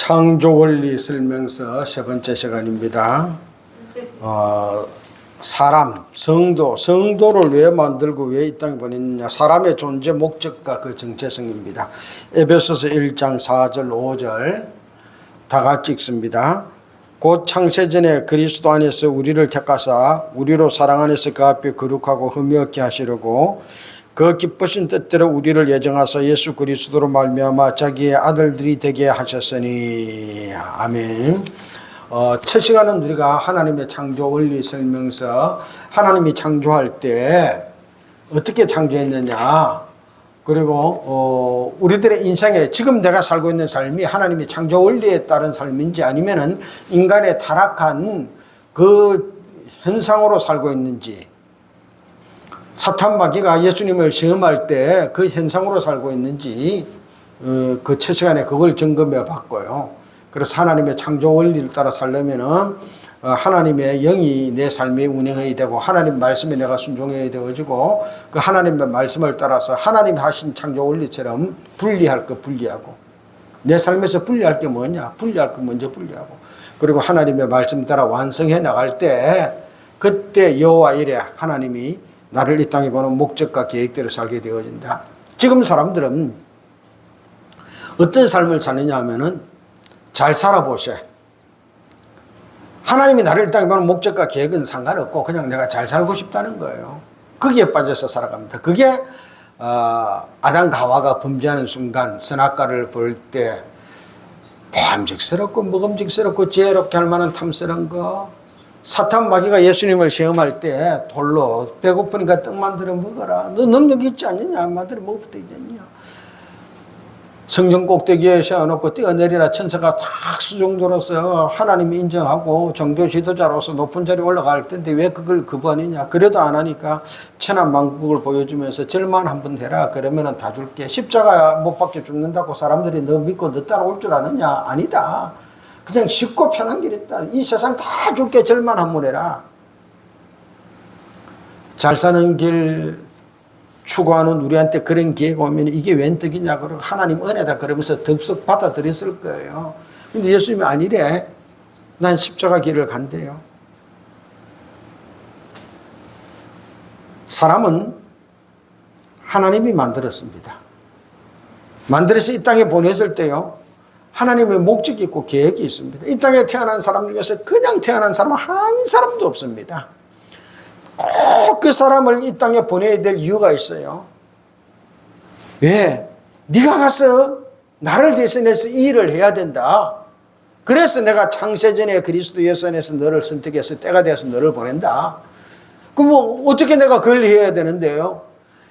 창조 원리 설명서 세 번째 시간입니다. 사람, 성도를 왜 만들고 왜 이 땅에 보냈느냐. 사람의 존재 목적과 그 정체성입니다. 에베소서 1장 4절 5절 다 같이 읽습니다. 곧 창세전에 그리스도 안에서 우리를 택하사 우리로 사랑 안에서 그 앞에 거룩하고 흠이 없게 하시려고 그 기쁘신 뜻대로 우리를 예정하사 예수 그리스도로 말미암아 자기의 아들들이 되게 하셨으니. 아멘. 첫 시간은 우리가 하나님의 창조 원리 설명서, 하나님이 창조할 때 어떻게 창조했느냐, 그리고 우리들의 인생에 지금 내가 살고 있는 삶이 하나님의 창조 원리에 따른 삶인지 아니면은 인간의 타락한 그 현상으로 살고 있는지, 사탄 마귀가 예수님을 시험할 때 그 현상으로 살고 있는지 그 첫 시간에 그걸 점검해 봤고요. 그래서 하나님의 창조 원리를 따라 살려면은 하나님의 영이 내 삶에 운행해야 되고 하나님 말씀에 내가 순종해야 되어지고 그 하나님의 말씀을 따라서 하나님이 하신 창조 원리처럼 분리할 거 분리하고, 내 삶에서 분리할 게 뭐냐, 분리할 거 먼저 분리하고, 그리고 하나님의 말씀 따라 완성해 나갈 때 그때 여호와 이래 하나님이 나를 이 땅에 보는 목적과 계획대로 살게 되어진다. 지금 사람들은 어떤 삶을 사느냐 하면은 잘 살아보세. 하나님이 나를 이 땅에 보는 목적과 계획은 상관없고 그냥 내가 잘 살고 싶다는 거예요. 거기에 빠져서 살아갑니다. 그게 아담과 하와가 범죄하는 순간 선악과를 볼 때 보암직스럽고 먹음직스럽고 지혜롭게 할 만한 탐스러운 거, 사탄 마귀가 예수님을 시험할 때 돌로 배고프니까 떡 만들어 먹어라. 너 능력 있지 않느냐? 만들어 먹어도 되겠냐? 성전 꼭대기에 세워놓고 뛰어내리라 천사가 탁 수종들어서 하나님이 인정하고 종교 지도자로서 높은 자리에 올라갈 텐데 왜 그걸 거부하느냐? 그래도 안 하니까 천하만국을 보여주면서 절만 한번 해라. 그러면은 다 줄게. 십자가 못 박혀 죽는다고 사람들이 너 믿고 너 따라올 줄 아느냐? 아니다. 그냥 쉽고 편한 길 있다. 이 세상 다 줄게. 절만 한번 해라. 잘 사는 길 추구하는 우리한테 그런 기회가 오면 이게 웬 떡이냐, 그러고 하나님 은혜다 그러면서 덥석 받아들였을 거예요. 근데 예수님이 아니래. 난 십자가 길을 간대요. 사람은 하나님이 만들었습니다. 만들어서 이 땅에 보냈을 때요, 하나님의 목적이 있고 계획이 있습니다. 이 땅에 태어난 사람 중에서 그냥 태어난 사람은 한 사람도 없습니다. 꼭 그 사람을 이 땅에 보내야 될 이유가 있어요. 왜? 네가 가서 나를 대신해서 이 일을 해야 된다. 그래서 내가 창세전에 그리스도 예수 안에서 너를 선택해서 때가 되어서 너를 보낸다. 그럼 뭐 어떻게 내가 그걸 해야 되는데요?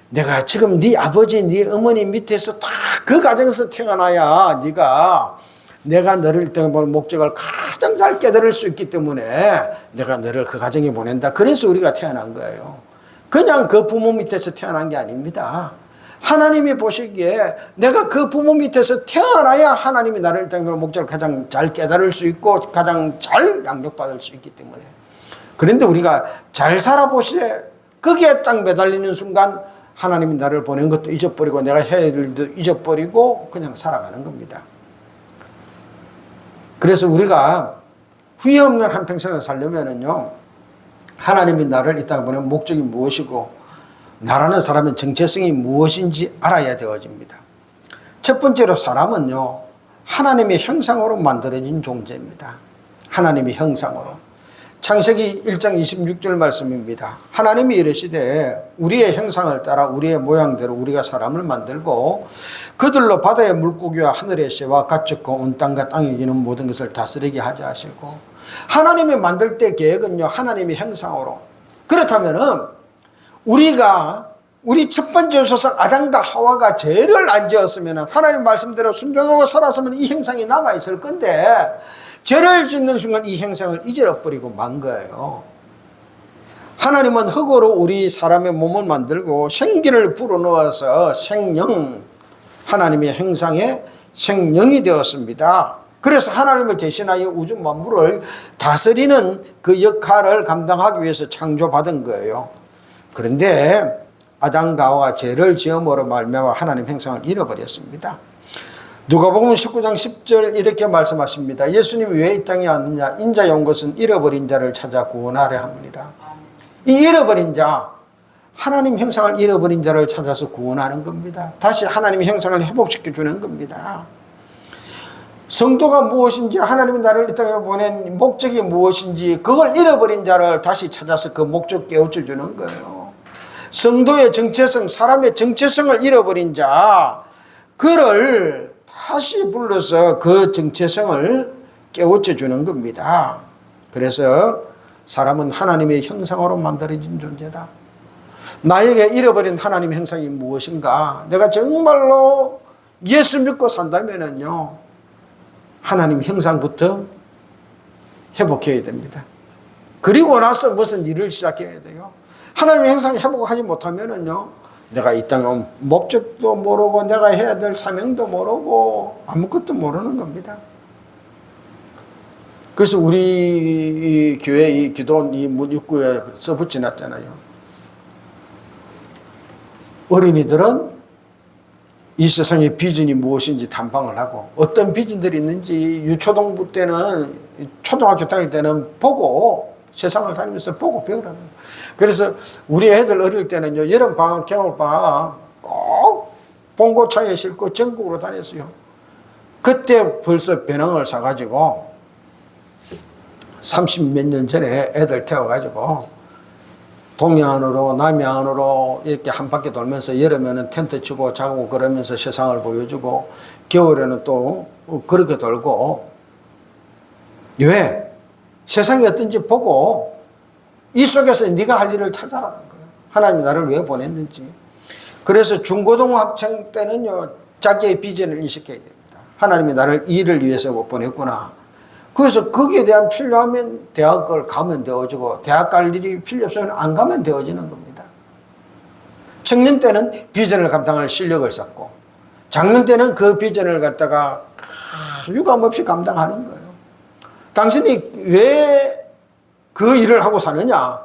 내가 지금 네 아버지, 네 어머니 밑에서 다 그 가정에서 태어나야 내가 너를 이 땅에 보는 목적을 가장 잘 깨달을 수 있기 때문에 내가 너를 그 가정에 보낸다. 그래서 우리가 태어난 거예요. 그냥 그 부모 밑에서 태어난 게 아닙니다. 하나님이 보시기에 내가 그 부모 밑에서 태어나야 하나님이 나를 이 땅에 보는 목적을 가장 잘 깨달을 수 있고 가장 잘 양육받을 수 있기 때문에. 그런데 우리가 잘 살아보시래. 거기에 딱 매달리는 순간 하나님이 나를 보낸 것도 잊어버리고 내가 해야 할 일도 잊어버리고 그냥 살아가는 겁니다. 그래서 우리가 후회 없는 한평생을 살려면은요, 하나님이 나를 이 땅에 보낸 목적이 무엇이고 나라는 사람의 정체성이 무엇인지 알아야 되어집니다. 첫 번째로 사람은요, 하나님의 형상으로 만들어진 존재입니다. 하나님의 형상으로. 창세기 1장 26절 말씀입니다. 하나님이 이르시되 우리의 형상을 따라 우리의 모양대로 우리가 사람을 만들고 그들로 바다의 물고기와 하늘의 새와 가축과 온 땅과 땅에 기는 모든 것을 다스리게 하자 하시고, 하나님이 만들 때 계획은요, 하나님의 형상으로. 그렇다면은 우리 첫 번째 조상 아담과 하와가 죄를 안 지었으면 하나님 말씀대로 순종하고 살았으면 이 형상이 남아있을 건데 죄를 짓는 순간 이 형상을 잊어버리고 만 거예요. 하나님은 흙으로 우리 사람의 몸을 만들고 생기를 불어넣어서 생령, 하나님의 형상의 생령이 되었습니다. 그래서 하나님을 대신하여 우주 만물을 다스리는 그 역할을 감당하기 위해서 창조받은 거예요. 그런데 아담과 하와가 죄를 지음으로 말미암아 하나님 형상을 잃어버렸습니다. 누가복음 19장 10절 이렇게 말씀하십니다. 예수님이 왜 이 땅에 왔느냐? 인자에 온 것은 잃어버린 자를 찾아 구원하려 함이니라. 이 잃어버린 자, 하나님 형상을 잃어버린 자를 찾아서 구원하는 겁니다. 다시 하나님의 형상을 회복시켜 주는 겁니다. 성도가 무엇인지, 하나님이 나를 이 땅에 보낸 목적이 무엇인지, 그걸 잃어버린 자를 다시 찾아서 그 목적 깨우쳐 주는 거예요. 성도의 정체성, 사람의 정체성을 잃어버린 자, 그를 다시 불러서 그 정체성을 깨우쳐 주는 겁니다. 그래서 사람은 하나님의 형상으로 만들어진 존재다. 나에게 잃어버린 하나님의 형상이 무엇인가? 내가 정말로 예수 믿고 산다면은요, 하나님 형상부터 회복해야 됩니다. 그리고 나서 무슨 일을 시작해야 돼요. 하나님의 형상 회복하지 못하면은요, 내가 이 땅에 온 목적도 모르고 내가 해야 될 사명도 모르고 아무것도 모르는 겁니다. 그래서 우리 교회 이 기도 이 문 입구에 써붙여놨잖아요. 어린이들은 이 세상의 비전이 무엇인지 탐방을 하고, 어떤 비전들이 있는지 유초동부 때는, 초등학교 다닐 때는 보고, 세상을 다니면서 보고 배우라는 거예요. 그래서 우리 애들 어릴 때는요, 여름방학, 겨울방학 꼭 봉고차에 싣고 전국으로 다녔어요. 그때 벌써 배낭을 사가지고 30몇 년 전에 애들 태워가지고 동해안으로 남해안으로 이렇게 한 바퀴 돌면서, 여름에는 텐트 치고 자고 그러면서 세상을 보여주고, 겨울에는 또 그렇게 돌고. 왜? 세상이 어떤지 보고 이 속에서 네가 할 일을 찾아라는 거예요. 하나님 나를 왜 보냈는지. 그래서 중고등학생 때는요, 자기의 비전을 인식해야 됩니다. 하나님이 나를 이 일을 위해서 보냈구나. 그래서 거기에 대한 필요하면 대학을 가면 되어지고, 대학 갈 일이 필요 없으면 안 가면 되어지는 겁니다. 청년 때는 비전을 감당할 실력을 쌓고, 장년 때는 그 비전을 갖다가 유감 없이 감당하는 거예요. 당신이 왜 그 일을 하고 사느냐?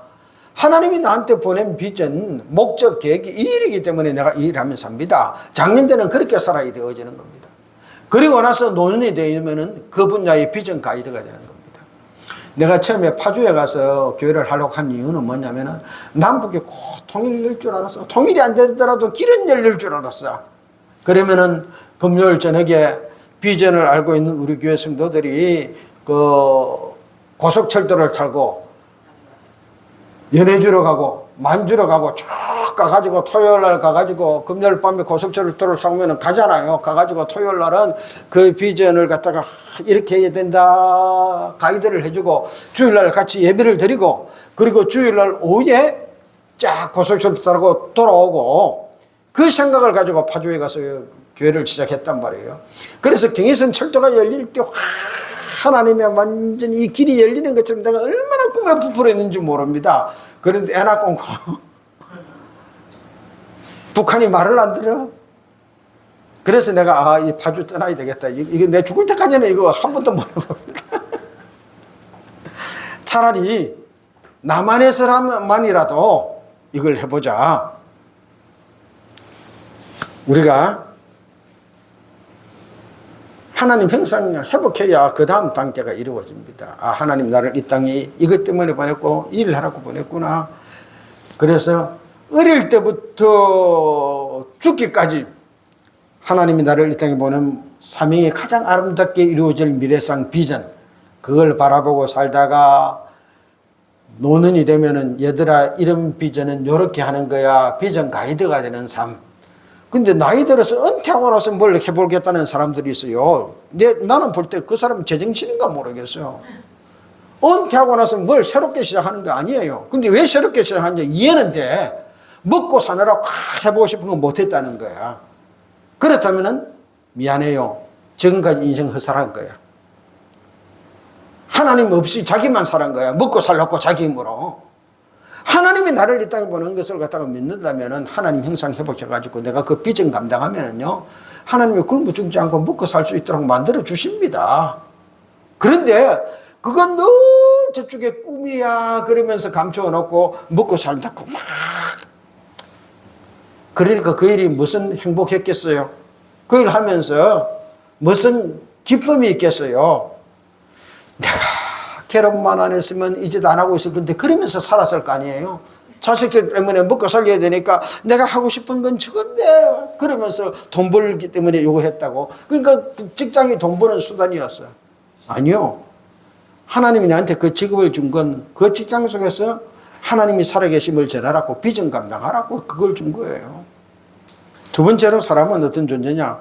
하나님이 나한테 보낸 비전, 목적, 계획이 이 일이기 때문에 내가 이 일을 하면서 삽니다. 장년 때는 그렇게 살아야 되어지는 겁니다. 그리고 나서 노년이 되면은 그 분야의 비전 가이드가 되는 겁니다. 내가 처음에 파주에 가서 교회를 하려고 한 이유는 뭐냐면은, 남북이 꼭 통일될 줄 알았어. 통일이 안 되더라도 길은 열릴 줄 알았어. 그러면은 금요일 저녁에 비전을 알고 있는 우리 교회 성도들이 그 고속철도를 타고 연해주러 가고 만주러 가고 쭉 가가지고, 토요일 날 가가지고 금요일 밤에 고속철도를 타면 가잖아요. 가가지고 토요일 날은 그 비전을 갖다가 이렇게 해야 된다 가이드를 해주고, 주일 날 같이 예배를 드리고, 그리고 주일 날 오후에 쫙 고속철도 타고 돌아오고, 그 생각을 가지고 파주에 가서 교회를 시작했단 말이에요. 그래서 경의선 철도가 열릴 때 하나님의 완전히 이 길이 열리는 것처럼 내가 얼마나 꿈에 부풀었는지 모릅니다. 그런데 애 낳고 북한이 말을 안 들어. 그래서 내가 이 파주 떠나야 되겠다. 이게 내 죽을 때까지는 이거 한 번도 못 해봅니다. 차라리 남한에서만이라도 이걸 해보자. 우리가 하나님 형상을 회복해야 그 다음 단계가 이루어집니다. 하나님 나를 이 땅에 이것 때문에 보냈고, 일을 하라고 보냈구나. 그래서 어릴 때부터 죽기까지 하나님이 나를 이 땅에 보낸 사명이 가장 아름답게 이루어질 미래상 비전, 그걸 바라보고 살다가 노년이 되면은, 얘들아 이런 비전은 이렇게 하는 거야. 비전 가이드가 되는 삶. 근데 나이 들어서 은퇴하고 나서 뭘 해보겠다는 사람들이 있어요. 나는 볼 때 그 사람 제정신인가 모르겠어요. 은퇴하고 나서 뭘 새롭게 시작하는 거 아니에요. 근데 왜 새롭게 시작하는지 이해는 돼. 먹고 사느라 확 해보고 싶은 거 못했다는 거야. 그렇다면은 미안해요. 지금까지 인생 헛살한 거야. 하나님 없이 자기만 살은 거야. 먹고 살려고 자기 힘으로. 하나님이 나를 이 땅에 보는 것을 갖다가 믿는다면은, 하나님 형상 회복해가지고 내가 그 비전 감당하면은요, 하나님이 굶어 죽지 않고 먹고 살 수 있도록 만들어 주십니다. 그런데 그건 늘 저쪽에 꿈이야 그러면서 감추어 놓고 먹고 살다고 막. 그러니까 그 일이 무슨 행복했겠어요. 그 일 하면서 무슨 기쁨이 있겠어요? 내가 결혼만 안 했으면 이 짓 안 하고 있을 건데 그러면서 살았을 거 아니에요. 자식들 때문에 먹고 살려야 되니까 내가 하고 싶은 건 저건데 그러면서 돈 벌기 때문에 요거 했다고. 그러니까 직장이 돈 버는 수단이었어요. 아니요. 하나님이 나한테 그 직업을 준 건 그 직장 속에서 하나님이 살아계심을 전하라고 비전 감당하라고 그걸 준 거예요. 두 번째로 사람은 어떤 존재냐?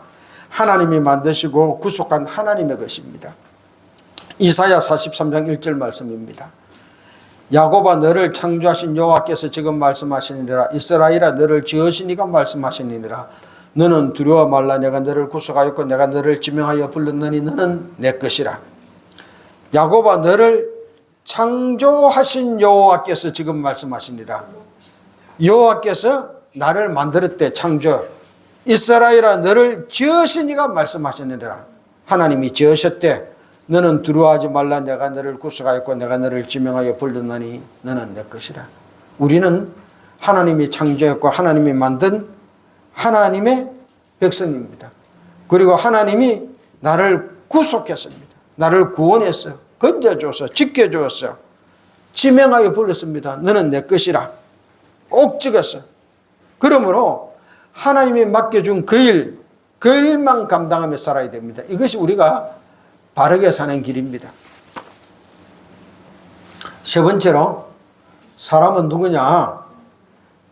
하나님이 만드시고 구속한 하나님의 것입니다. 이사야 43장 1절 말씀입니다. 야곱아 너를 창조하신 여호와께서 지금 말씀하시니라. 이스라엘아 너를 지으신 이가 말씀하시니라. 너는 두려워 말라. 내가 너를 구속하였고 내가 너를 지명하여 불렀느니 너는 내 것이라. 야곱아 너를 창조하신 여호와께서 지금 말씀하시니라. 여호와께서 나를 만들었대. 창조. 이스라엘아 너를 지으신 이가 말씀하시니라. 하나님이 지으셨대. 너는 두려워하지 말라. 내가 너를 구속하였고 내가 너를 지명하여 불렀나니 너는 내 것이라. 우리는 하나님이 창조했고 하나님이 만든 하나님의 백성입니다. 그리고 하나님이 나를 구속했습니다. 나를 구원했어요. 건져줬어요. 지켜줬어요. 지명하여 불렀습니다. 너는 내 것이라. 꼭 찍었어요. 그러므로 하나님이 맡겨준 그 일만 감당하며 살아야 됩니다. 이것이 우리가 바르게 사는 길입니다. 세 번째로 사람은 누구냐?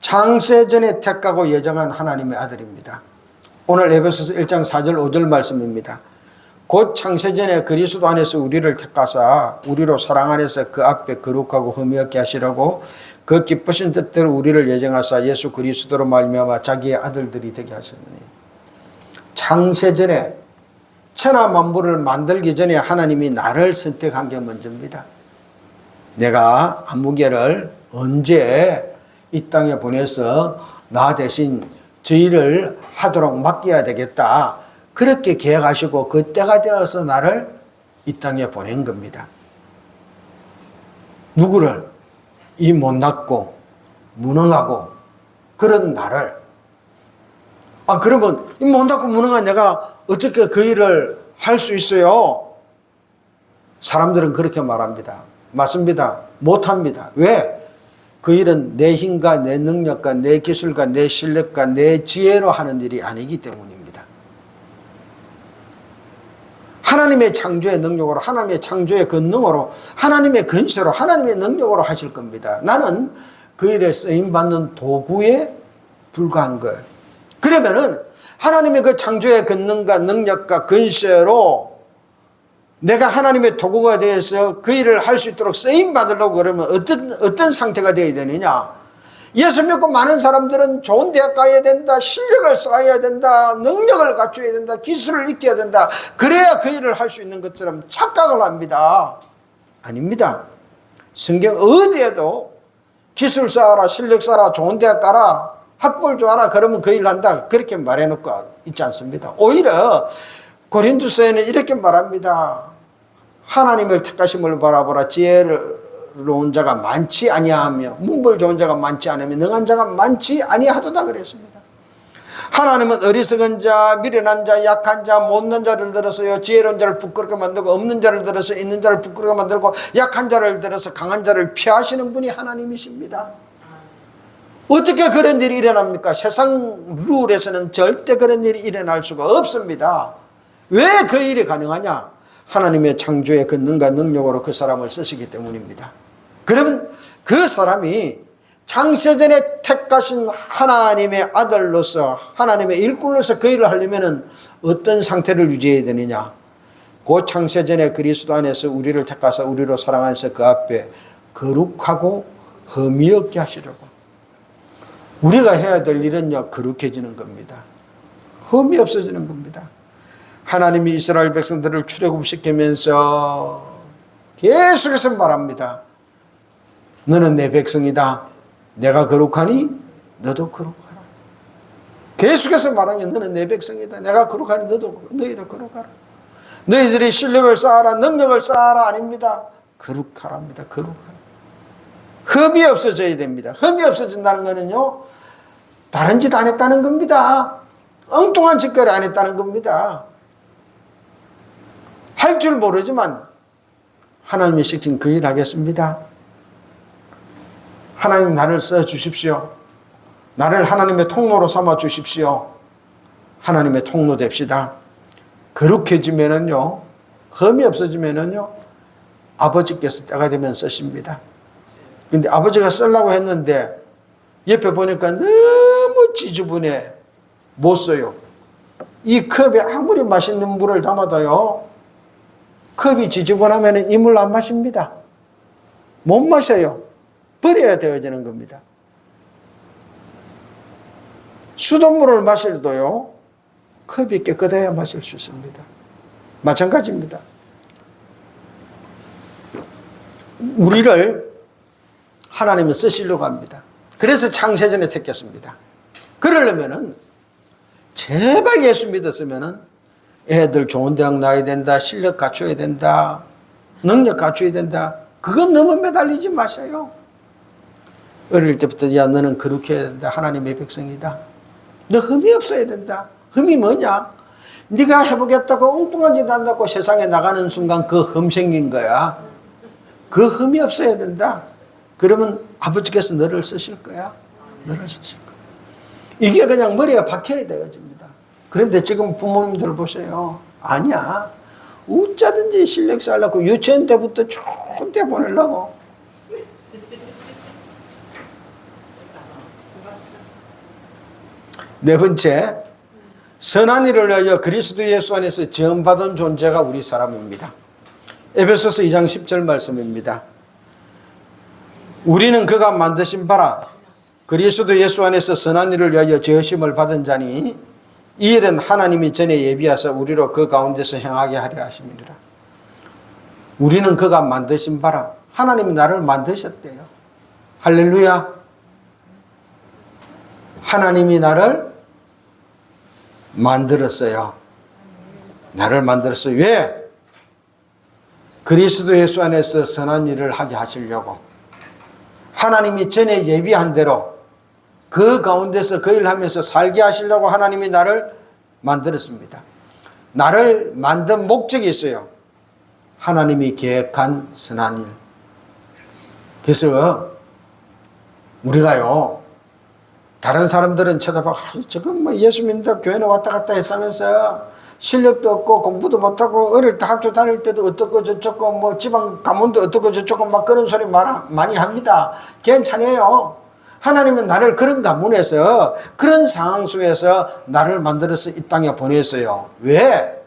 창세전에 택하고 예정한 하나님의 아들입니다. 오늘 에베소서 1장 4절 5절 말씀입니다. 곧 창세전에 그리스도 안에서 우리를 택하사 우리로 사랑 안에서 그 앞에 거룩하고 흠이 없게 하시려고 그 기쁘신 뜻대로 우리를 예정하사 예수 그리스도로 말미암아 자기의 아들들이 되게 하셨느니. 창세전에 천하 만물을 만들기 전에 하나님이 나를 선택한 게 먼저입니다. 내가 아무개를 언제 이 땅에 보내서 나 대신 저희를 하도록 맡겨야 되겠다. 그렇게 계획하시고 그 때가 되어서 나를 이 땅에 보낸 겁니다. 누구를? 이 못났고 무능하고 그런 나를. 그러면 이 못났고 무능한 내가 어떻게 그 일을 할 수 있어요? 사람들은 그렇게 말합니다. 맞습니다. 못합니다. 왜? 그 일은 내 힘과 내 능력과 내 기술과 내 실력과 내 지혜로 하는 일이 아니기 때문입니다. 하나님의 창조의 능력으로, 하나님의 창조의 권능으로, 하나님의 근세로, 하나님의 능력으로 하실 겁니다. 나는 그 일에 쓰임받는 도구에 불과한 거예요. 그러면은 하나님의 그 창조의 권능과 능력과 근세로 내가 하나님의 도구가 되어서 그 일을 할 수 있도록 쓰임받으려고 그러면 어떤 상태가 되어야 되느냐? 예수 믿고 많은 사람들은 좋은 대학 가야 된다, 실력을 쌓아야 된다, 능력을 갖춰야 된다, 기술을 익혀야 된다. 그래야 그 일을 할 수 있는 것처럼 착각을 합니다. 아닙니다. 성경 어디에도 기술 쌓아라, 실력 쌓아라, 좋은 대학 가라, 학벌 좋아라, 그러면 그 일 한다. 그렇게 말해놓고 있지 않습니다. 오히려 고린도서에는 이렇게 말합니다. 하나님을 택하심을 바라보라. 지혜로운 자가 많지 아니하며 문벌 좋은 자가 많지 않으며 능한 자가 많지 아니하도다 그랬습니다. 하나님은 어리석은 자, 미련한 자, 약한 자, 못난 자를 들어서요 지혜로운 자를 부끄럽게 만들고 없는 자를 들어서 있는 자를 부끄럽게 만들고 약한 자를 들어서 강한 자를 피하시는 분이 하나님이십니다. 어떻게 그런 일이 일어납니까? 세상 룰에서는 절대 그런 일이 일어날 수가 없습니다. 왜 그 일이 가능하냐? 하나님의 창조의 권능과 능력으로 그 사람을 쓰시기 때문입니다. 그러면 그 사람이 창세전에 택하신 하나님의 아들로서 하나님의 일꾼으로서 그 일을 하려면 어떤 상태를 유지해야 되느냐? 그 창세전에 그리스도 안에서 우리를 택하사 우리로 사랑 안에서 그 앞에 거룩하고 흠이 없게 하시려고. 우리가 해야 될 일은요, 거룩해지는 겁니다. 흠이 없어지는 겁니다. 하나님이 이스라엘 백성들을 출애굽시키면서 계속해서 말합니다. 너는 내 백성이다. 내가 거룩하니 너도 거룩하라. 계속해서 말하면 너는 내 백성이다. 내가 거룩하니 너희도 거룩하라. 너희들이 실력을 쌓아라, 능력을 쌓아라 아닙니다. 거룩하랍니다. 거룩하라. 흠이 없어져야 됩니다. 흠이 없어진다는 거는요, 다른 짓 안 했다는 겁니다. 엉뚱한 짓거리 안 했다는 겁니다. 할 줄 모르지만 하나님이 시킨 그 일 하겠습니다. 하나님 나를 써주십시오. 나를 하나님의 통로로 삼아 주십시오. 하나님의 통로 됩시다. 거룩해지면은요, 흠이 없어지면은요, 아버지께서 때가 되면 쓰십니다. 근데 아버지가 쓰려고 했는데 옆에 보니까 너무 지저분해 못 써요. 이 컵에 아무리 맛있는 물을 담아도요, 컵이 지저분하면 이 물 안 마십니다. 못 마셔요. 버려야 되어지는 겁니다. 수돗물을 마실 때도요, 컵이 깨끗해야 마실 수 있습니다. 마찬가지입니다. 우리를 하나님은 쓰시려고 합니다. 그래서 창세전에 새겼습니다. 그러려면은 제발 예수 믿었으면은 애들 좋은 대학 나야 된다, 실력 갖춰야 된다, 능력 갖춰야 된다. 그건 너무 매달리지 마세요. 어릴 때부터 야 너는 거룩해야 된다. 하나님의 백성이다. 너 흠이 없어야 된다. 흠이 뭐냐? 네가 해보겠다고 엉뚱한 짓 한다고 세상에 나가는 순간 그 흠 생긴 거야. 그 흠이 없어야 된다. 그러면 아버지께서 너를 쓰실 거야. 너를 쓰실 거야. 이게 그냥 머리에 박혀야 되어집니다. 그런데 지금 부모님들 보세요. 아니야. 어쩌든지 실력 쌓으려고 유치원 때부터 좋은 데 보내려고. 네 번째, 선한 일을 위하여 그리스도 예수 안에서 지음받은 존재가 우리 사람입니다. 에베소서 2장 10절 말씀입니다. 우리는 그가 만드신 바라 그리스도 예수 안에서 선한 일을 위하여 지으심을 받은 자니 이 일은 하나님이 전에 예비하사 우리로 그 가운데서 행하게 하려 하심이니라. 우리는 그가 만드신 바라. 하나님이 나를 만드셨대요. 할렐루야. 하나님이 나를 만들었어요. 나를 만들었어요. 왜? 그리스도 예수 안에서 선한 일을 하게 하시려고. 하나님이 전에 예비한 대로 그 가운데서 그 일을 하면서 살게 하시려고 하나님이 나를 만들었습니다. 나를 만든 목적이 있어요. 하나님이 계획한 선한 일. 그래서 우리가요, 다른 사람들은 쳐다봐, 지금 뭐 예수 믿는다 교회는 왔다 갔다 했으면서 실력도 없고 공부도 못하고 어릴 때 학교 다닐 때도 어떻고 저쩌고 뭐 지방 가문도 어떻고 저쩌고 막 그런 소리 많이 합니다. 괜찮아요. 하나님은 나를 그런 가문에서 그런 상황 속에서 나를 만들어서 이 땅에 보냈어요. 왜?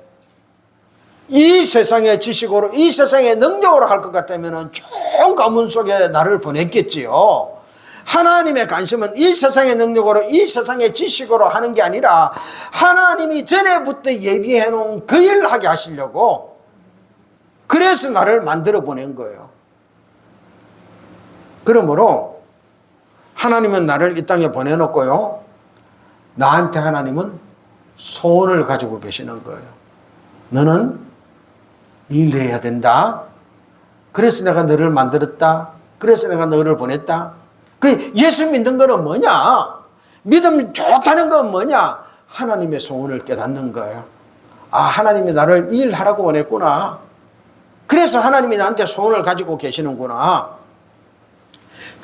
이 세상의 지식으로 이 세상의 능력으로 할 것 같다면 좋은 가문 속에 나를 보냈겠지요. 하나님의 관심은 이 세상의 능력으로 이 세상의 지식으로 하는 게 아니라 하나님이 전에부터 예비해 놓은 그 일을 하게 하시려고, 그래서 나를 만들어 보낸 거예요. 그러므로 하나님은 나를 이 땅에 보내놓고요, 나한테 하나님은 소원을 가지고 계시는 거예요. 너는 일해야 된다. 그래서 내가 너를 만들었다. 그래서 내가 너를 보냈다. 그 예수 믿는 거는 뭐냐? 믿음 좋다는 건 뭐냐? 하나님의 소원을 깨닫는 거예요. 아, 하나님이 나를 일하라고 원했구나. 그래서 하나님이 나한테 소원을 가지고 계시는구나.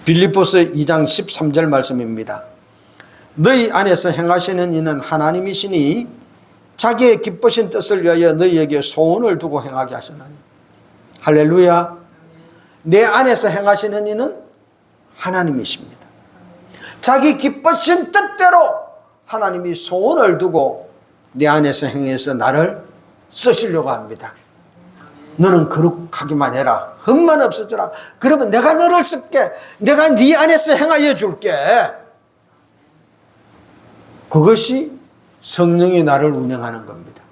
빌립보서 2장 13절 말씀입니다. 너희 안에서 행하시는 이는 하나님이시니 자기의 기쁘신 뜻을 위하여 너희에게 소원을 두고 행하게 하시나니. 할렐루야. 내 안에서 행하시는 이는 하나님이십니다. 자기 기쁘신 뜻대로 하나님이 소원을 두고 내 안에서 행해서 나를 쓰시려고 합니다. 너는 거룩하기만 해라. 흠만 없어져라. 그러면 내가 너를 쓸게. 내가 네 안에서 행하여 줄게. 그것이 성령이 나를 운행하는 겁니다.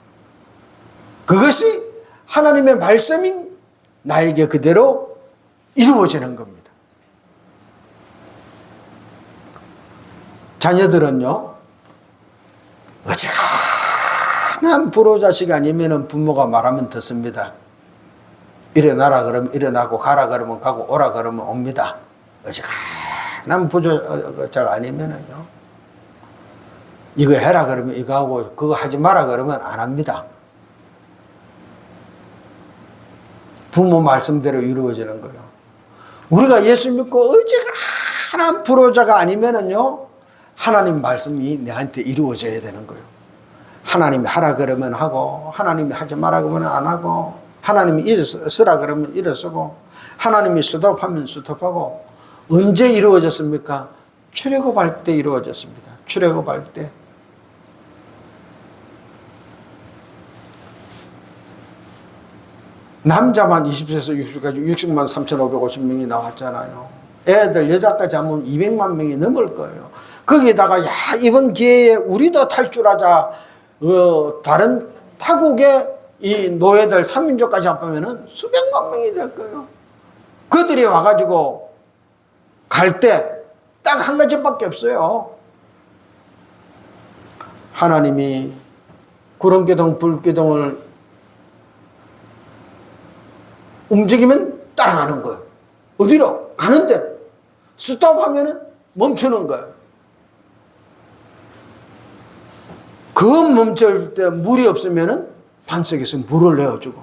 그것이 하나님의 말씀이 나에게 그대로 이루어지는 겁니다. 자녀들은요, 어지간한 불효자식 아니면 부모가 말하면 듣습니다. 일어나라 그러면 일어나고, 가라 그러면 가고, 오라 그러면 옵니다. 어지간한 불효자가 아니면은요, 이거 해라 그러면 이거 하고, 그거 하지 마라 그러면 안 합니다. 부모 말씀대로 이루어지는 거예요. 우리가 예수 믿고 어지간한 불효자가 아니면은요, 하나님 말씀이 내한테 이루어져야 되는 거예요. 하나님이 하라 그러면 하고, 하나님이 하지 마라 그러면 안 하고, 하나님이 쓰라 그러면 일어서고, 하나님이 스톱하면 스톱하고. 언제 이루어졌습니까? 출애굽할 때 이루어졌습니다. 출애굽할 때. 남자만 20세에서 60까지 60만 3,550명이 나왔잖아요. 애들 여자까지 하면 200만 명이 넘을 거예요. 거기다가 야, 이번 기회에 우리도 탈출하자. 다른 타국의 이 노예들 3민족까지 합하면은 수백만 명이 될 거예요. 그들이 와가지고 갈 때 딱 한 가지밖에 없어요. 하나님이 구름기둥 불기둥을 움직이면 따라가는 거예요. 어디로? 가는 대로. 스톱하면은 멈추는 거예요. 그 멈출 때 물이 없으면은 반석에서 물을 내어주고,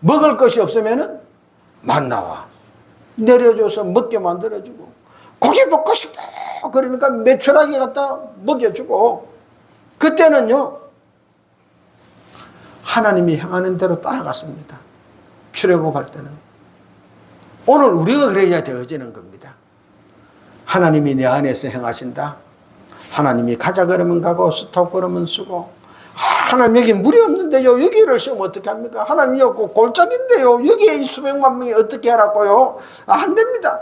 먹을 것이 없으면은 만나와 내려줘서 먹게 만들어주고, 고기 먹고 싶어 그러니까 메추라기 갖다 먹여주고. 그때는요, 하나님이 향하는 대로 따라갔습니다. 출애굽할 때는. 오늘 우리가 그래야 되어지는 겁니다. 하나님이 내 안에서 행하신다. 하나님이 가자 그러면 가고, 스톱 그러면 쓰고. 하나님 여기 물이 없는데요, 여기를 쓰면 어떻게 합니까? 하나님 여기 골짜기인데요, 여기에 수백만 명이 어떻게 하라고요? 안 됩니다.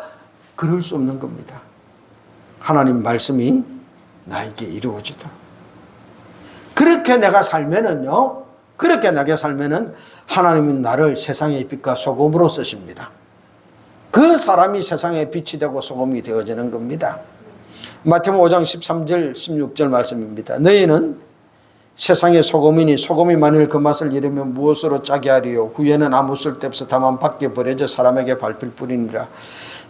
그럴 수 없는 겁니다. 하나님 말씀이 나에게 이루어지도록. 그렇게 내가 살면은요, 그렇게 내가 살면은 하나님이 나를 세상의 빛과 소금으로 쓰십니다. 그 사람이 세상의 빛이 되고 소금이 되어지는 겁니다. 마태복음 5장 13절 16절 말씀입니다. 너희는 세상의 소금이니 소금이 만일 그 맛을 잃으면 무엇으로 짜게 하리요? 후에는 아무 쓸데없어 다만 밖에 버려져 사람에게 밟힐 뿐이니라.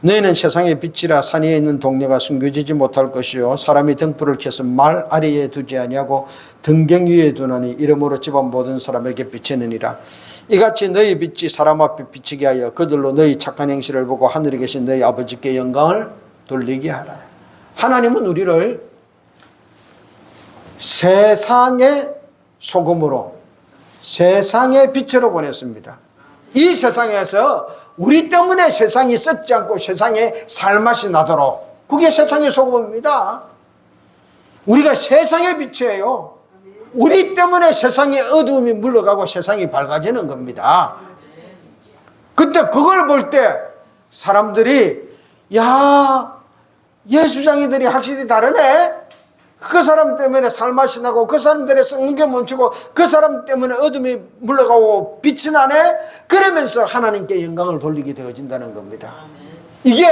너희는 세상의 빛이라. 산 위에 있는 동네가 숨겨지지 못할 것이요, 사람이 등불을 켜서 말 아래에 두지 아니하고 등경 위에 두나니 이러므로 집안 모든 사람에게 비치느니라. 이같이 너희 빛이 사람 앞에 비치게 하여 그들로 너희 착한 행실을 보고 하늘에 계신 너희 아버지께 영광을 돌리게 하라. 하나님은 우리를 세상의 소금으로, 세상의 빛으로 보냈습니다. 이 세상에서 우리 때문에 세상이 썩지 않고 세상에 살맛이 나도록, 그게 세상의 소금입니다. 우리가 세상의 빛이에요. 우리 때문에 세상의 어두움이 물러가고 세상이 밝아지는 겁니다. 근데 그걸 볼 때 사람들이, 야, 예수장이들이 확실히 다르네. 그 사람 때문에 살맛이 나고, 그 사람 때문에 썩는 게 멈추고, 그 사람 때문에 어둠이 물러가고 빛이 나네. 그러면서 하나님께 영광을 돌리게 되어진다는 겁니다. 이게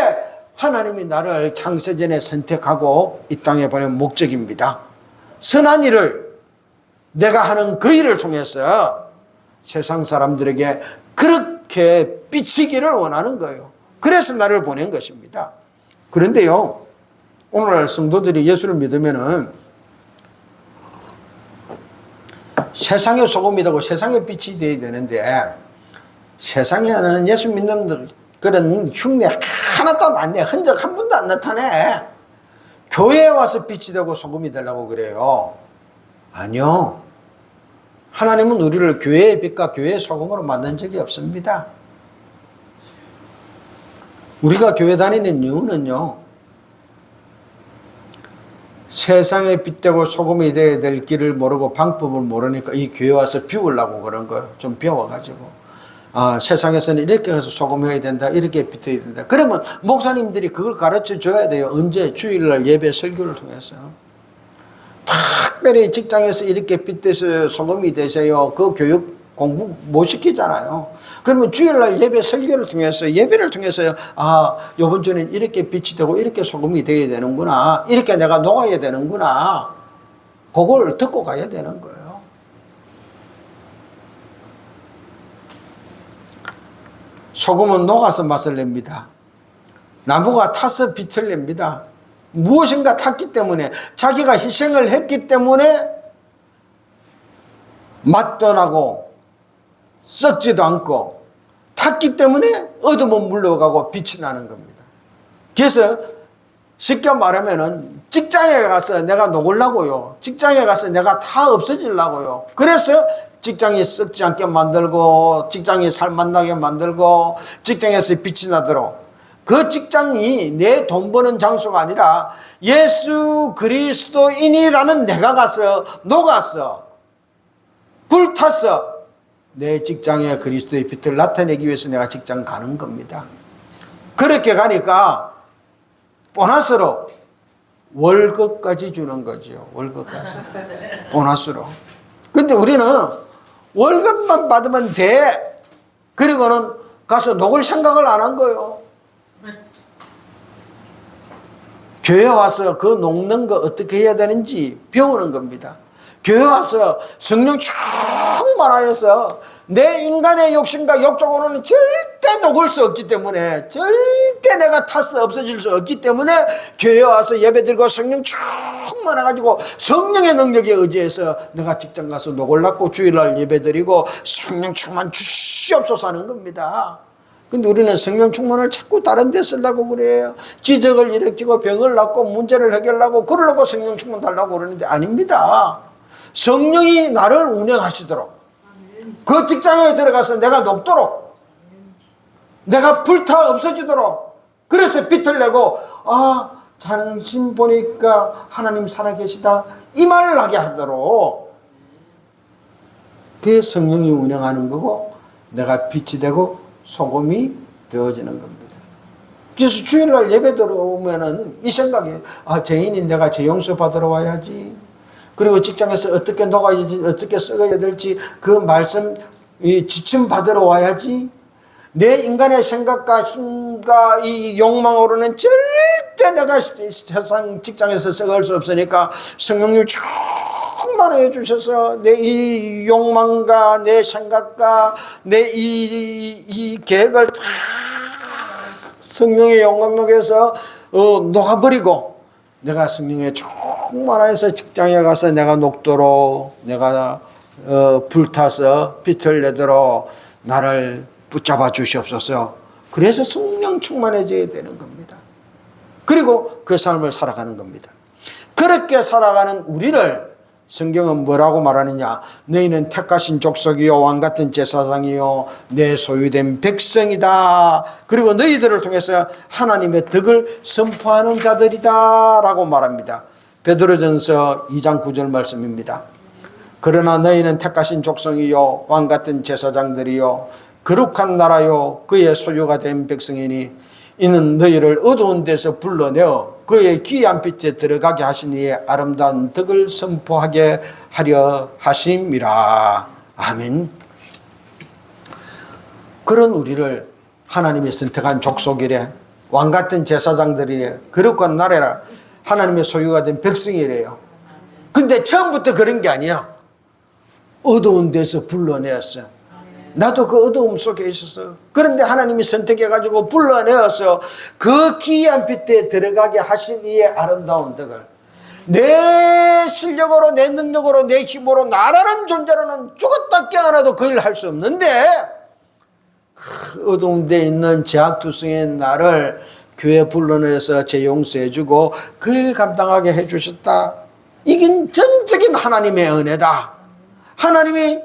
하나님이 나를 창세전에 선택하고 이 땅에 보낸 목적입니다. 선한 일을 내가 하는 그 일을 통해서 세상 사람들에게 그렇게 비치기를 원하는 거예요. 그래서 나를 보낸 것입니다. 그런데요, 오늘날 성도들이 예수를 믿으면은 세상의 소금이 되고 세상의 빛이 되어야 되는데, 세상에는 예수 믿는 그런 흉내 하나도 안 내, 흔적 한 번도 안 나타내. 교회에 와서 빛이 되고 소금이 되려고 그래요. 아니요. 하나님은 우리를 교회의 빛과 교회의 소금으로 만든 적이 없습니다. 우리가 교회 다니는 이유는요, 세상에 빛되고 소금이 되어야 될 길을 모르고 방법을 모르니까 이 교회 와서 비우려고 그런 거예요. 좀 배워가지고. 세상에서는 이렇게 해서 소금해야 된다, 이렇게 빛어야 된다. 그러면 목사님들이 그걸 가르쳐 줘야 돼요. 언제? 주일날 예배 설교를 통해서. 특별히 직장에서 이렇게 빛돼서 소금이 되세요. 그 교육 공부 못 시키잖아요. 그러면 주일날 예배 설교를 통해서, 예배를 통해서, 이번 주는 이렇게 빛이 되고 이렇게 소금이 되어야 되는구나, 이렇게 내가 녹아야 되는구나, 그걸 듣고 가야 되는 거예요. 소금은 녹아서 맛을 냅니다. 나무가 타서 빛을 냅니다. 무엇인가 탔기 때문에, 자기가 희생을 했기 때문에 맛도 나고 썩지도 않고 탔기 때문에 어둠은 물러가고 빛이 나는 겁니다. 그래서 쉽게 말하면은 직장에 가서 내가 녹으려고요. 직장에 가서 내가 다 없어지려고요. 그래서 직장이 썩지 않게 만들고 직장이 살맛나게 만들고 직장에서 빛이 나도록, 그 직장이 내 돈 버는 장소가 아니라 예수 그리스도인이라는 내가 가서 녹아서 불타서 내 직장에 그리스도의 빛을 나타내기 위해서 내가 직장 가는 겁니다. 그렇게 가니까 보너스로 월급까지 주는 거죠. 월급까지. 보너스로. 근데 우리는 월급만 받으면 돼. 그리고는 가서 녹을 생각을 안 한 거예요. 교회 와서 그 녹는 거 어떻게 해야 되는지 배우는 겁니다. 교회 와서 성령 충만하여서 내 인간의 욕심과 욕적으로는 절대 녹을 수 없기 때문에, 절대 내가 타서 없어질 수 없기 때문에 교회 와서 예배드리고 성령 충만해가지고 성령의 능력에 의지해서 내가 직장 가서 녹을라고 주일날 예배드리고 성령 충만 주시옵소서 하는 겁니다. 근데 우리는 성령 충만을 자꾸 다른 데 쓰려고 그래요. 기적을 일으키고 병을 낫고 문제를 해결하고 그러려고 성령 충만 달라고 그러는데 아닙니다. 성령이 나를 운행하시도록, 그 직장에 들어가서 내가 녹도록, 내가 불타 없어지도록, 그래서 빛을 내고 당신 보니까 하나님 살아계시다 이 말을 하게 하도록, 그게 성령이 운행하는 거고 내가 빛이 되고 소금이 되어지는 겁니다. 그래서 주일날 예배 들어오면은 이 생각이, 죄인인 내가 죄 용서 받으러 와야지, 그리고 직장에서 어떻게 녹아야지, 어떻게 썩어야 될지 그 말씀 지침 받으러 와야지, 내 인간의 생각과 힘과 이 욕망으로는 절대 내가 세상 직장에서 썩을 수 없으니까 성령님 충만해 주셔서 내 이 욕망과 내 생각과 내 이 계획을 다 성령의 영광록에서 녹아버리고 내가 성령에 충만해서 직장에 가서 내가 녹도록, 내가 불타서 빛을 내도록 나를 붙잡아 주시옵소서. 그래서 성령 충만해져야 되는 겁니다. 그리고 그 삶을 살아가는 겁니다. 그렇게 살아가는 우리를 성경은 뭐라고 말하느냐? 너희는 택하신 족속이요 왕같은 제사장이요 내 소유된 백성이다. 그리고 너희들을 통해서 하나님의 덕을 선포하는 자들이다 라고 말합니다. 베드로전서 2장 9절 말씀입니다. 그러나 너희는 택하신 족속이요 왕같은 제사장들이요 거룩한 나라요 그의 소유가 된 백성이니 이는 너희를 어두운 데서 불러내어 그의 귀한 빛에 들어가게 하신 이의 아름다운 덕을 선포하게 하려 하심이라. 아멘. 그런 우리를 하나님이 선택한 족속이래, 왕같은 제사장들이래, 거룩한 나라라, 하나님의 소유가 된 백성이래요. 근데 처음부터 그런 게 아니야. 어두운 데서 불러내었어. 나도 그 어두움 속에 있었어. 그런데 하나님이 선택해가지고 불러내어서 그 귀한 빛에 들어가게 하신 이의 아름다운 덕을, 내 실력으로 내 능력으로 내 힘으로 나라는 존재로는 죽었다 깨어나도 그 일을 할 수 없는데 그 어두운 데 있는 제약투성의 나를 교회에 불러내서 제 용서해주고 그 일 감당하게 해주셨다. 이게 전적인 하나님의 은혜다. 하나님이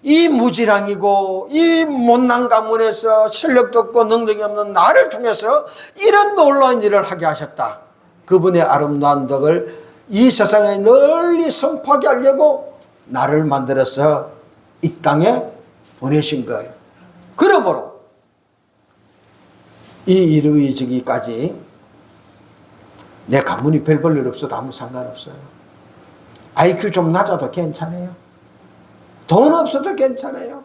이 무지랑이고 이 못난 가문에서 실력도 없고 능력이 없는 나를 통해서 이런 놀라운 일을 하게 하셨다. 그분의 아름다운 덕을 이 세상에 널리 선포하게 하려고 나를 만들어서 이 땅에 보내신 거예요. 그러므로 이 이루어지기까지 내 가문이 별 볼 일 없어도 아무 상관없어요. IQ 좀 낮아도 괜찮아요. 돈 없어도 괜찮아요.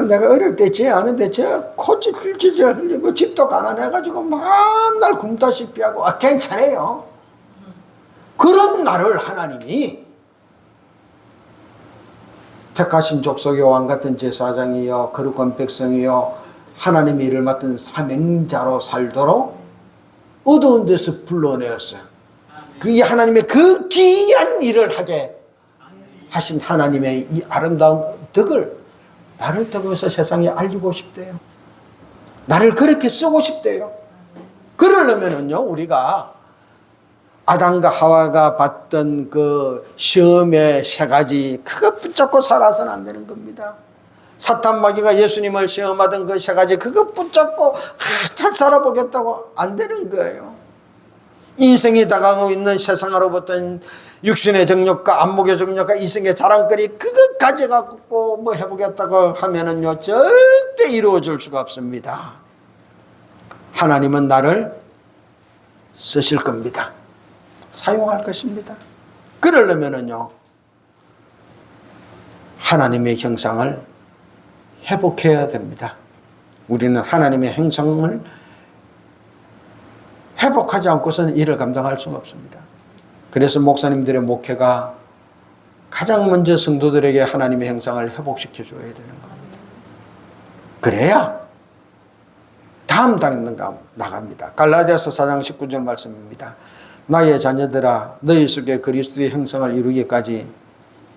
내가 어릴 때 죄 아는데 저 코찔찔 흘리고 집도 가난해가지고 맨날 굶다시피 하고 괜찮아요. 그런 나를 하나님이 택하신 족속의 왕같은 제사장이요 거룩한 백성이요 하나님의 일을 맡은 사명자로 살도록 어두운 데서 불러내었어요. 그게 하나님의 그 귀한 일을 하게 하신 하나님의 이 아름다운 덕을 나를 통해서 세상에 알리고 싶대요. 나를 그렇게 쓰고 싶대요. 그러려면은요, 우리가 아담과 하와가 받던 그 시험의 세 가지, 그거 붙잡고 살아서는 안 되는 겁니다. 사탄 마귀가 예수님을 시험하던 그 세 가지, 그거 붙잡고 잘 살아보겠다고 안 되는 거예요. 인생이 다가오고 있는 세상으로부터 육신의 정욕과 안목의 정욕과 이성의 자랑거리, 그거 가져갖고 뭐 해보겠다고 하면은요, 절대 이루어질 수가 없습니다. 하나님은 나를 쓰실 겁니다. 사용할 것입니다. 그러려면은요, 하나님의 형상을 회복해야 됩니다. 우리는 하나님의 형상을 회복하지 않고서는 일을 감당할 수가 없습니다. 그래서 목사님들의 목회가 가장 먼저 성도들에게 하나님의 형상을 회복시켜 줘야 되는 겁니다. 그래야 다음 단계 나갑니다. 갈라디아서 4장 19절 말씀입니다. 나의 자녀들아, 너희 속에 그리스도의 형상을 이루기까지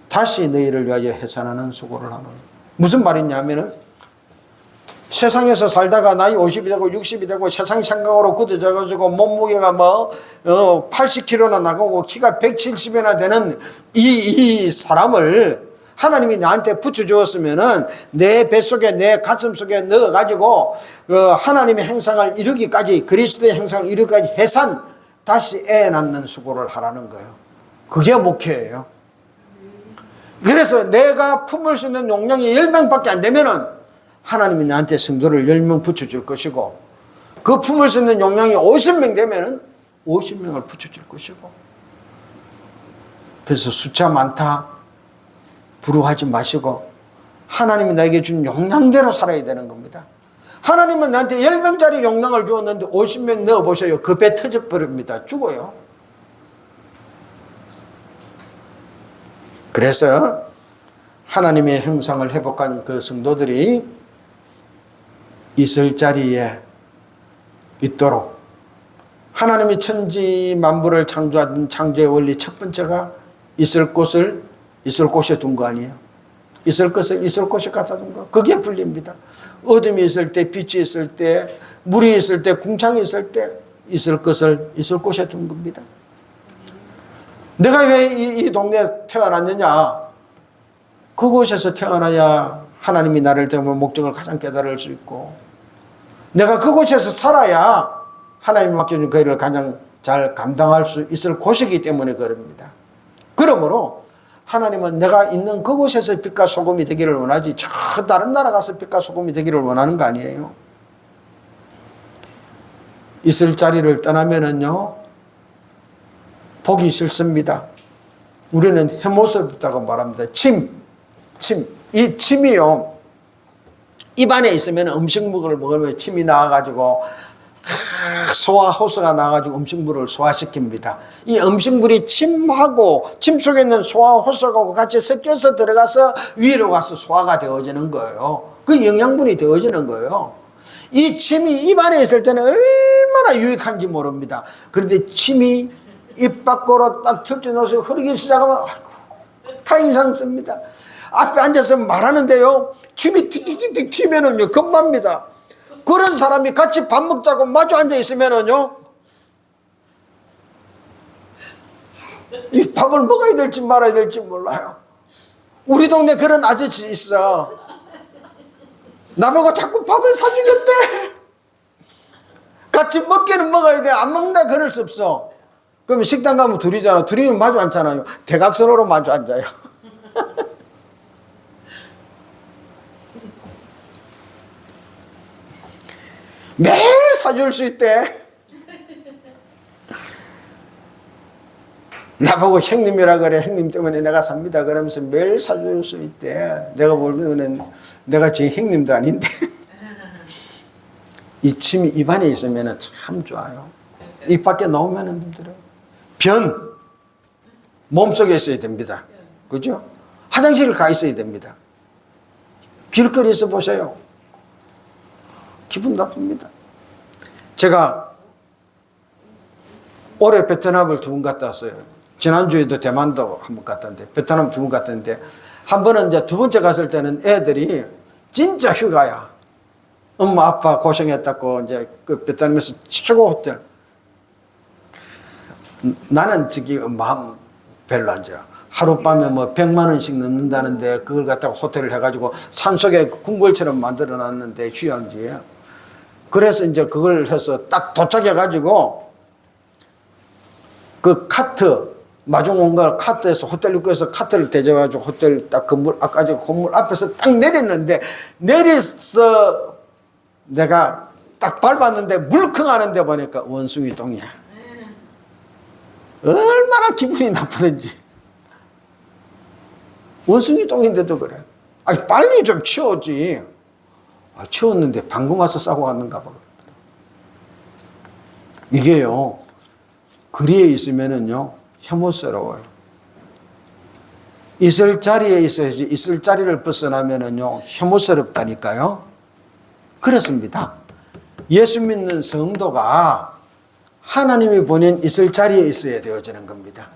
다시 너희를 위하여 해산하는 수고를 하노니. 무슨 말이냐면은, 세상에서 살다가 나이 50이 되고 60이 되고 세상 생각으로 굳어져가지고 몸무게가 80kg나 나가고 키가 170이나 되는 이 사람을 하나님이 나한테 붙여주었으면은 내 뱃속에, 내 가슴 속에 넣어가지고 하나님의 형상을 이루기까지, 그리스도의 형상을 이루기까지 해산, 다시 애 낳는 수고를 하라는 거예요. 그게 목회예요. 그래서 내가 품을 수 있는 용량이 10명밖에 안 되면은 하나님이 나한테 성도를 10명 붙여줄 것이고, 그 품을 수 있는 용량이 50명 되면은 50명을 붙여줄 것이고. 그래서 숫자 많다 부러워하지 마시고 하나님이 나에게 준 용량대로 살아야 되는 겁니다. 하나님은 나한테 10명짜리 용량을 주었는데 50명 넣어보세요. 그 배 터져버립니다. 죽어요. 그래서 하나님의 형상을 회복한 그 성도들이 있을 자리에 있도록, 하나님이 천지 만물을 창조한 창조의 원리 첫 번째가 있을 곳에 둔 거 아니에요. 있을 것을 있을 곳에 갖다 둔 거. 그게 분리입니다. 어둠이 있을 때, 빛이 있을 때, 물이 있을 때, 궁창이 있을 때 있을 것을 있을 곳에 둔 겁니다. 내가 왜 이 동네에 태어났느냐? 그곳에서 태어나야 하나님이 나를 때문에 목적을 가장 깨달을 수 있고, 내가 그곳에서 살아야 하나님이 맡겨준 그 일을 가장 잘 감당할 수 있을 곳이기 때문에 그럽니다. 그러므로 하나님은 내가 있는 그곳에서 빛과 소금이 되기를 원하지, 저 다른 나라 가서 빛과 소금이 되기를 원하는 거 아니에요. 있을 자리를 떠나면은요, 보기 싫습니다. 우리는 해모습이라고 말합니다. 침. 이 침이요, 입안에 있으면 음식물을 먹으면 침이 나와가지고 소화 호수가 나와가지고 음식물을 소화시킵니다. 이 음식물이 침하고 침 속에 있는 소화 호수하고 같이 섞여서 들어가서 위로 가서 소화가 되어지는 거예요. 그 영양분이 되어지는 거예요. 이 침이 입안에 있을 때는 얼마나 유익한지 모릅니다. 그런데 침이 입 밖으로 딱 튀어나와서 흐르기 시작하면 다 이상습니다. 앞에 앉아서 말하는데요, 침이 튀 튀면은요, 겁납니다. 그런 사람이 같이 밥 먹자고 마주 앉아 있으면은요, 이 밥을 먹어야 될지 말아야 될지 몰라요. 우리 동네 그런 아저씨 있어. 나보고 자꾸 밥을 사주겠대. 같이 먹기는 먹어야 돼. 안 먹는다 그럴 수 없어. 그러면 식당 가면 둘이잖아. 둘이면 마주 앉잖아요. 대각선으로 마주 앉아요. 매일 사줄 수 있대. 나보고 형님이라 그래. 형님 때문에 내가 삽니다. 그러면서 매일 사줄 수 있대. 내가 보면은 내가 제 형님도 아닌데. 이 침이 입안에 있으면 참 좋아요. 입 밖에 나오면 힘들어요. 변. 몸속에 있어야 됩니다. 그죠? 화장실을 가 있어야 됩니다. 길거리에서 보세요. 기분 나쁩니다. 제가 올해 베트남을 2번 갔다 왔어요. 지난주에도 대만도 1번 갔다 왔는데, 베트남 2번 갔다 왔는데, 한 번은 이제 2번째 갔을 때는 애들이 진짜 휴가야. 엄마 아빠 고생했다고 이제 그 베트남에서 최고 호텔. 나는 저기 마음 별로 안 좋아. 하룻밤에 뭐 100만 원씩 넣는다는데 그걸 갖다가 호텔을 해가지고 산속에 궁궐처럼 만들어 놨는데 휴양지에. 그래서 이제 그걸 해서 딱 도착해가지고 그 카트, 마중온걸 카트에서 호텔 입구에서 카트를 대접해가지고 호텔 딱 건물, 아까 저 건물 앞에서 딱 내렸는데 내려서 내가 딱 밟았는데 물컹하는데 보니까 원숭이 똥이야. 얼마나 기분이 나쁘든지. 원숭이 똥인데도 그래. 아니, 빨리 좀 치웠지. 아, 치웠는데 방금 와서 싸고 갔는가 봐. 이게요, 거리에 있으면은요, 혐오스러워요. 있을 자리에 있어야지, 있을 자리를 벗어나면은요, 혐오스럽다니까요. 그렇습니다. 예수 믿는 성도가 하나님이 보낸 있을 자리에 있어야 되어지는 겁니다.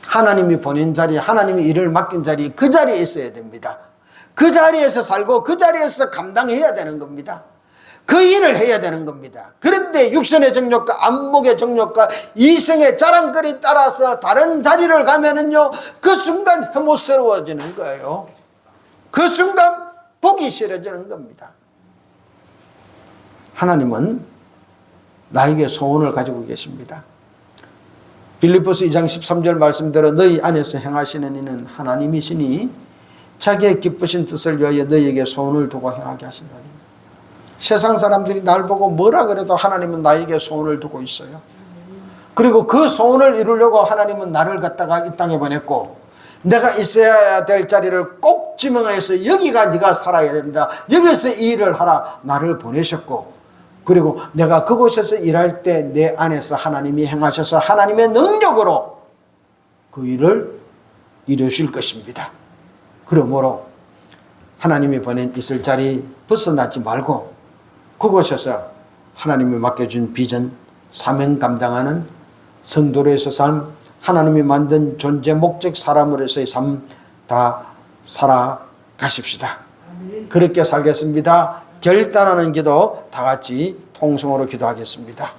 하나님이 보낸 자리, 하나님이 일을 맡긴 자리, 그 자리에 있어야 됩니다. 그 자리에서 살고 그 자리에서 감당해야 되는 겁니다. 그 일을 해야 되는 겁니다. 그런데 육신의 정욕과 안목의 정욕과 이성의 자랑거리 따라서 다른 자리를 가면은요, 그 순간 혐오스러워지는 거예요. 그 순간 보기 싫어지는 겁니다. 하나님은 나에게 소원을 가지고 계십니다. 빌립보서 2장 13절 말씀대로 너희 안에서 행하시는 이는 하나님이시니 자기의 기쁘신 뜻을 위하여 너희에게 소원을 두고 행하게 하시나니. 세상 사람들이 날 보고 뭐라 그래도 하나님은 나에게 소원을 두고 있어요. 그리고 그 소원을 이루려고 하나님은 나를 갖다가 이 땅에 보냈고, 내가 있어야 될 자리를 꼭 지명해서 여기가 네가 살아야 된다, 여기서 이 일을 하라 나를 보내셨고, 그리고 내가 그곳에서 일할 때 내 안에서 하나님이 행하셔서 하나님의 능력으로 그 일을 이루실 것입니다. 그러므로 하나님이 보낸 있을 자리 벗어나지 말고 그곳에서 하나님이 맡겨준 비전, 사명 감당하는 성도로서의 삶, 하나님이 만든 존재, 목적, 사람으로서의 삶 다 살아가십시다. 그렇게 살겠습니다. 결단하는 기도 다 같이 통성으로 기도하겠습니다.